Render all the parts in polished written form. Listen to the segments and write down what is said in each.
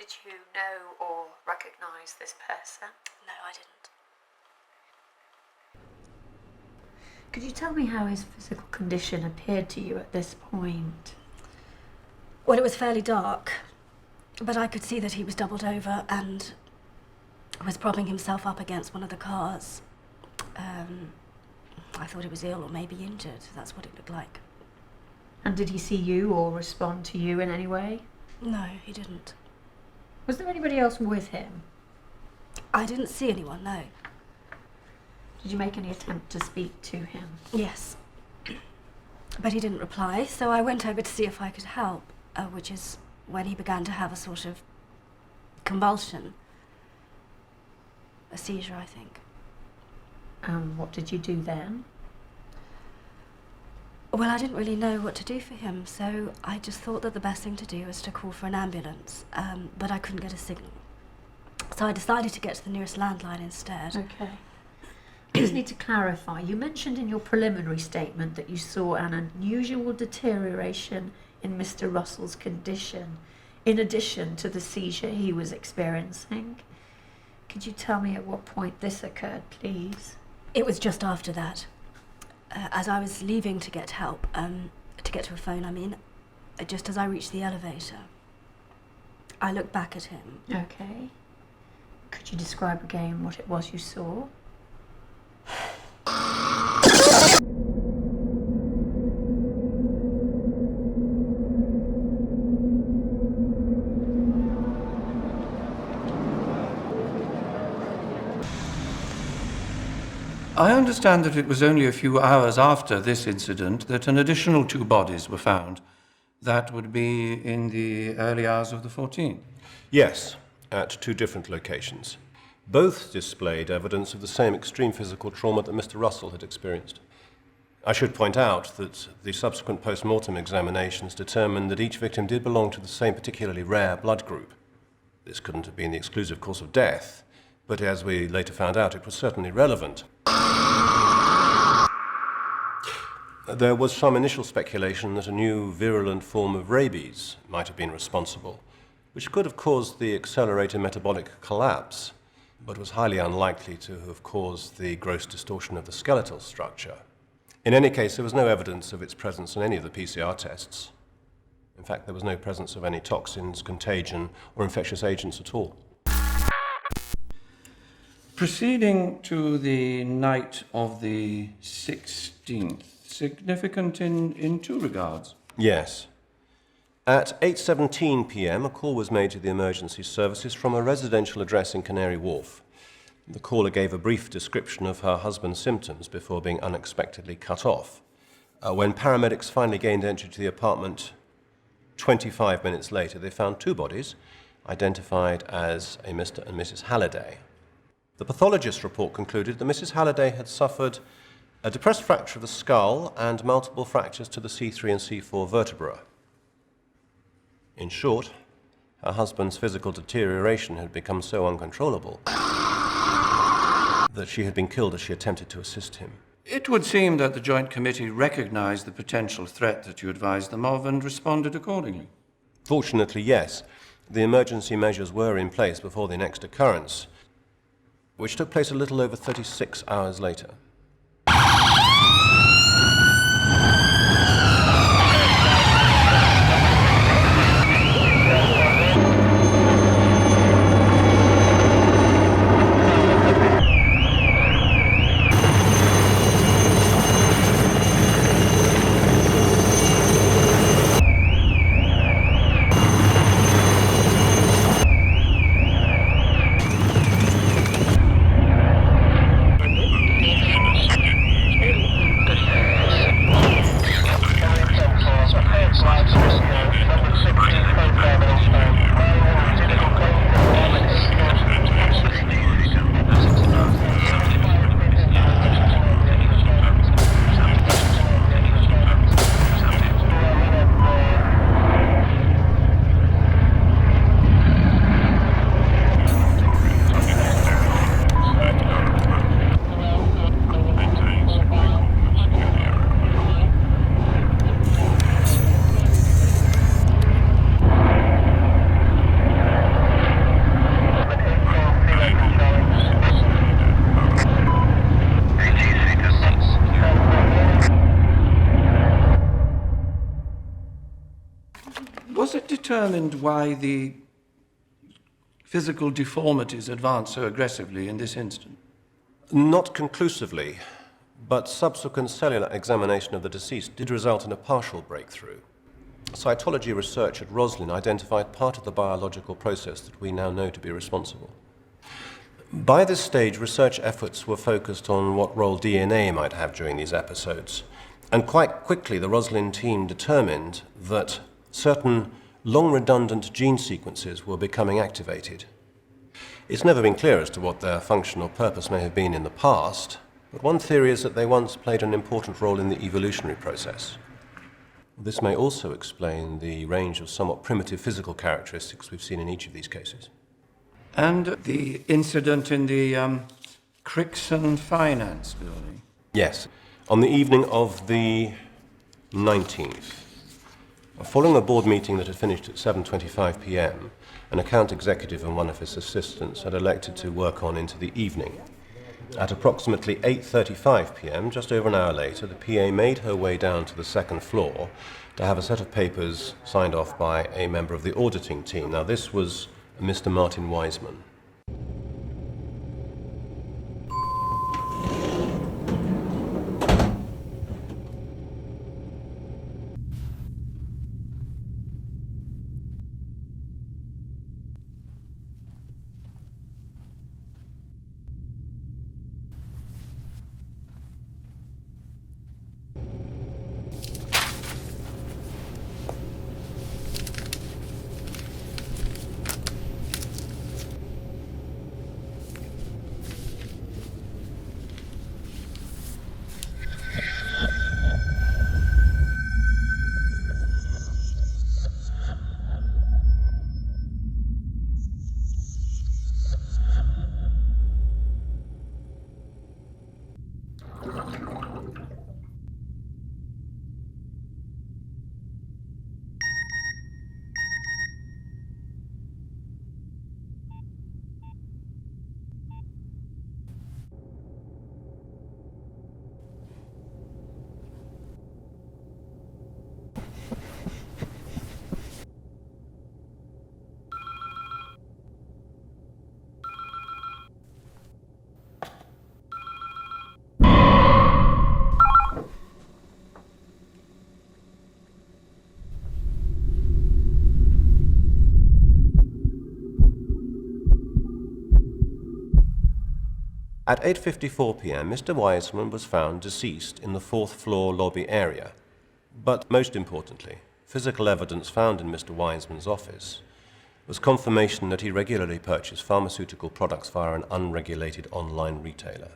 Did you know or recognise this person? No, I didn't. Could you tell me how his physical condition appeared to you at this point? Well, it was fairly dark, but I could see that he was doubled over and was propping himself up against one of the cars. I thought he was ill or maybe injured. That's what it looked like. And did he see you or respond to you in any way? No, he didn't. Was there anybody else with him? I didn't see anyone, no. Did you make any attempt to speak to him? Yes. But he didn't reply, so I went over to see if I could help, which is when he began to have a sort of convulsion. A seizure, I think. What did you do then? Well, I didn't really know what to do for him, so I just thought that the best thing to do was to call for an ambulance, but I couldn't get a signal. So I decided to get to the nearest landline instead. Okay. I just need to clarify. You mentioned in your preliminary statement that you saw an unusual deterioration in Mr. Russell's condition, in addition to the seizure he was experiencing. Could you tell me at what point this occurred, please? It was just after that. As I was leaving to get help, to get to a phone, I mean, just as I reached the elevator, I looked back at him. Okay. Could you describe again what it was you saw? I understand that it was only a few hours after this incident that an additional 2 bodies were found. That would be in the early hours of the 14th. Yes, at 2 different locations. Both displayed evidence of the same extreme physical trauma that Mr. Russell had experienced. I should point out that the subsequent post-mortem examinations determined that each victim did belong to the same particularly rare blood group. This couldn't have been the exclusive cause of death, but as we later found out, it was certainly relevant. There was some initial speculation that a new virulent form of rabies might have been responsible, which could have caused the accelerated metabolic collapse, but was highly unlikely to have caused the gross distortion of the skeletal structure. In any case, there was no evidence of its presence in any of the PCR tests. In fact, there was no presence of any toxins, contagion, or infectious agents at all. Proceeding to the night of the 16th, significant in 2 regards. Yes. At 8:17 p.m., a call was made to the emergency services from a residential address in Canary Wharf. The caller gave a brief description of her husband's symptoms before being unexpectedly cut off. When paramedics finally gained entry to the apartment 25 minutes later, they found 2 bodies, identified as a Mr. and Mrs. Halliday. The pathologist's report concluded that Mrs. Halliday had suffered a depressed fracture of the skull and multiple fractures to the C3 and C4 vertebra. In short, her husband's physical deterioration had become so uncontrollable that she had been killed as she attempted to assist him. It would seem that the Joint Committee recognized the potential threat that you advised them of and responded accordingly. Fortunately, yes. The emergency measures were in place before the next occurrence, which took place a little over 36 hours later. Was it determined why the physical deformities advanced so aggressively in this instance? Not conclusively, but subsequent cellular examination of the deceased did result in a partial breakthrough. Cytology research at Roslin identified part of the biological process that we now know to be responsible. By this stage, research efforts were focused on what role DNA might have during these episodes, and quite quickly the Roslin team determined that certain long-redundant gene sequences were becoming activated. It's never been clear as to what their function or purpose may have been in the past, but one theory is that they once played an important role in the evolutionary process. This may also explain the range of somewhat primitive physical characteristics we've seen in each of these cases. And the incident in the Crixon Finance building? Yes. On the evening of the 19th, following a board meeting that had finished at 7:25 p.m., an account executive and one of his assistants had elected to work on into the evening. At approximately 8:35 p.m., just over an hour later, the PA made her way down to the second floor to have a set of papers signed off by a member of the auditing team. Now, this was Mr. Martin Wiseman. At 8:54 p.m., Mr. Wiseman was found deceased in the fourth floor lobby area. But most importantly, physical evidence found in Mr. Wiseman's office was confirmation that he regularly purchased pharmaceutical products via an unregulated online retailer.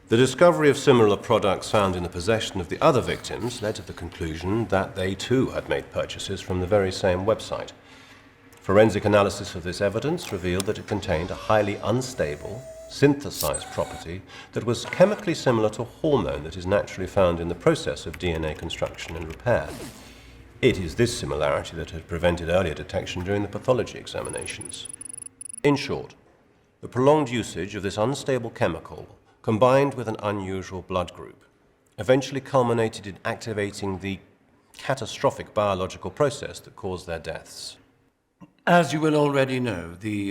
The discovery of similar products found in the possession of the other victims led to the conclusion that they too had made purchases from the very same website. Forensic analysis of this evidence revealed that it contained a highly unstable, synthesized property that was chemically similar to hormone that is naturally found in the process of DNA construction and repair. It is this similarity that had prevented earlier detection during the pathology examinations. In short, the prolonged usage of this unstable chemical, combined with an unusual blood group, eventually culminated in activating the catastrophic biological process that caused their deaths. As you will already know, the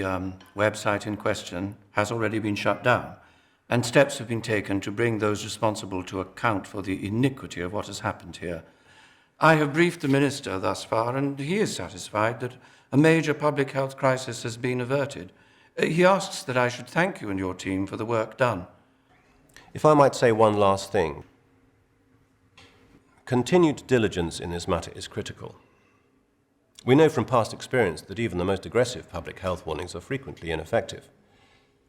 website in question has already been shut down, and steps have been taken to bring those responsible to account for the iniquity of what has happened here. I have briefed the Minister thus far, and he is satisfied that a major public health crisis has been averted. He asks that I should thank you and your team for the work done. If I might say one last thing, continued diligence in this matter is critical. We know from past experience that even the most aggressive public health warnings are frequently ineffective.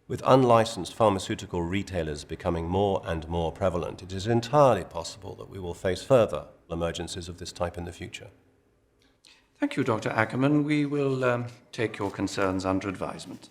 With unlicensed pharmaceutical retailers becoming more and more prevalent, it is entirely possible that we will face further emergencies of this type in the future. Thank you, Dr. Ackerman. We will take your concerns under advisement.